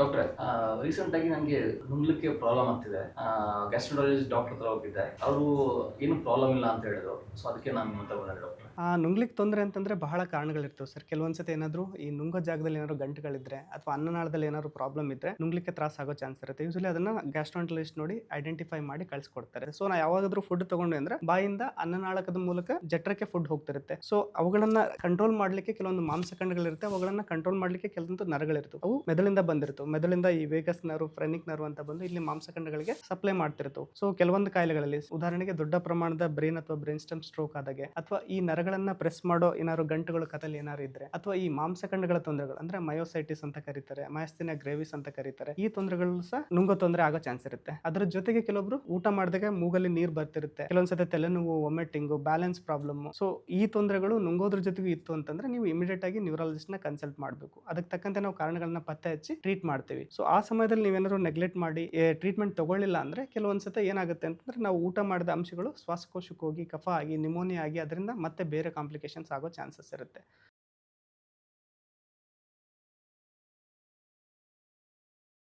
ಡಾಕ್ಟ್ರೆ, ರೀಸೆಂಟಾಗಿ ನನಗೆ ನುಂಗ್ಲಿಕ್ಕೆ ಪ್ರಾಬ್ಲಮ್ ಆಗ್ತಿದೆ. ಗ್ಯಾಸ್ಟ್ರೋಂಟರಾಲಜಿಸ್ಟ್ ಡಾಕ್ಟರ್ ಹತ್ರ ಹೋಗಿದ್ದೆ. ಅವರು ಏನು ಪ್ರಾಬ್ಲಮ್ ಇಲ್ಲ ಅಂತ ಹೇಳಿದ್ರು. ಸೊ ಅದಕ್ಕೆ ನಾನು ನಿಮ್ಮ ಹತ್ರ ಬಂದೆ ಡಾಕ್ಟ್ರೆ. ನುಂಗ್ಲಿಕ್ಕೆ ತೊಂದರೆ ಅಂತಂದ್ರೆ ಬಹಳ ಕಾರಣಗಳಿರ್ತವೆ ಸರ್. ಕೆಲವೊಂದ್ಸತಿ ಏನಾದ್ರು ಈ ನುಂಗೋ ಜಾಗದಲ್ಲಿ ಏನಾದ್ರು ಗಂಟುಗಳಿದ್ರೆ ಅಥವಾ ಅನ್ನನಾಳದಲ್ಲಿ ಏನಾದ್ರು ಪ್ರಾಬ್ಲಮ್ ಇದ್ರೆ ನುಂಗ್ಲಿಕ್ಕೆ ತ್ರಾಸ ಆಗೋ ಚಾನ್ಸ್ ಇರುತ್ತೆ. ಯೂಶುವಲಿ ಅದನ್ನ ಗ್ಯಾಸ್ಟ್ರೋಂಟಲಿಸ್ಟ್ ನೋಡಿ ಐಡೆಂಟಿಫೈ ಮಾಡಿ ಕಳ್ಸಿಕೊಡ್ತಾರೆ. ಸೊ ನಾ ಯಾವಾಗಾದ್ರೂ ಫುಡ್ ತಗೊಂಡ್ವಿ ಅಂದ್ರೆ ಬಾಯಿಂದ ಅನ್ನನಾಳಕದ ಮೂಲಕ ಜಠರಕ್ಕೆ ಫುಡ್ ಹೋಗ್ತಿರುತ್ತೆ. ಸೊ ಅವುಗಳನ್ನ ಕಂಟ್ರೋಲ್ ಮಾಡ್ಲಿಕ್ಕೆ ಕೆಲವೊಂದು ಮಾಂಸಖಂಡಗಳಿರುತ್ತೆ. ಅವುಗಳನ್ನ ಕಂಟ್ರೋಲ್ ಮಾಡ್ಲಿಕ್ಕೆ ಕೆಲವೊಂದು ನರಗಳಿರ್ತವೆ. ಅವು ಮೆದುಳಿಂದ ಬಂದಿರ್ತವೆ. ಮೆದುಳಿಂದ ಈ ವೇಗಸ್ ನರ್ವ್, ಫ್ರೆನಿಕ್ ನರ್ವ್ ಅಂತ ಬಂದು ಇಲ್ಲಿ ಮಾಂಸಖಂಡಗಳಿಗೆ ಸಪ್ಲೈ ಮಾಡ್ತಿರ್ತವೆ. ಸೊ ಕೆಲವೊಂದು ಕಾಯಿಲೆಗಳಲ್ಲಿ ಉದಾಹರಣೆಗೆ ದೊಡ್ಡ ಪ್ರಮಾಣದ ಬ್ರೈನ್ ಅಥವಾ ಬ್ರೈನ್ ಸ್ಟೆಮ್ ಸ್ಟ್ರೋಕ್ ಆದಾಗೆ ಅಥವಾ ಈ ನರಗಳನ್ನ ಪ್ರೆಸ್ ಮಾಡೋ ಏನಾದ್ರು ಗಂಟುಗಳು ಕಥಲ್ಲಿ ಏನಾದ್ರು ಇದ್ರೆ ಅಥವಾ ಈ ಮಾಂಸಖಂಡಗಳ ತೊಂದರೆಗಳು ಅಂದ್ರೆ ಮಯೋಸೈಟಿಸ್ ಅಂತ ಕರೀತಾರೆ, ಮಯಸ್ಥಿನಿಯಾ ಗ್ರೇವಿಸ್ ಅಂತ ಕರೀತಾರೆ. ಈ ತೊಂದರೆಗಳು ಸಹ ನುಂಗೋ ತೊಂದರೆ ಆಗೋ ಚಾನ್ಸ್ ಇರುತ್ತೆ. ಅದರ ಜೊತೆಗೆ ಕೆಲವೊಬ್ರು ಊಟ ಮಾಡಿದಾಗ ಮೂಗಲ್ಲಿ ನೀರ್ ಬರ್ತಿರುತ್ತೆ, ಕೆಲವೊಂದ್ಸತಿ ತಲೆನೋವು, ವಾಮಿಟಿಂಗು, ಬ್ಯಾಲೆನ್ಸ್ ಪ್ರಾಬ್ಲಮ್. ಸೊ ಈ ತೊಂದರೆಗಳು ನುಂಗೋದ್ರ ಜೊತೆಗೂ ಇತ್ತು ಅಂತಂದ್ರೆ ನೀವು ಇಮಿಡಿಯೇಟ್ ಆಗಿ ನ್ಯೂರಾಲಜಿಸ್ಟ್ ನ ಕನ್ಸಲ್ಟ್ ಮಾಡಬೇಕು. ಅದಕ್ಕೆ ತಕ್ಕಂತೆ ನಾವು ಕಾರಣಗಳನ್ನ ಪತ್ತೆ ಹಚ್ಚಿ ಟ್ರೀಟ್ ಮಾಡ್ತೀವಿ. ಸೊ ಆ ಸಮಯದಲ್ಲಿ ನೀವೇನಾದ್ರು ನೆಗ್ಲೆಕ್ಟ್ ಮಾಡಿ ಟ್ರೀಟ್ಮೆಂಟ್ ತಗೊಳ್ಳಿಲ್ಲ ಅಂದ್ರೆ ಕೆಲವೊಂದ್ಸತಿ ಏನಾಗುತ್ತೆ ಅಂತಂದ್ರೆ ನಾವು ಊಟ ಮಾಡಿದ ಅಂಶಗಳು ಶ್ವಾಸಕೋಶಕ್ಕೆ ಹೋಗಿ ಕಫ ಆಗಿ ನಿಮೋನಿಯಾ ಆಗಿ ಅದರಿಂದ ಮತ್ತೆ ಬೇರೆ ಕಾಂಪ್ಲಿಕೇಶನ್ಸ್ ಆಗೋ ಚಾನ್ಸಸ್ ಇರುತ್ತೆ.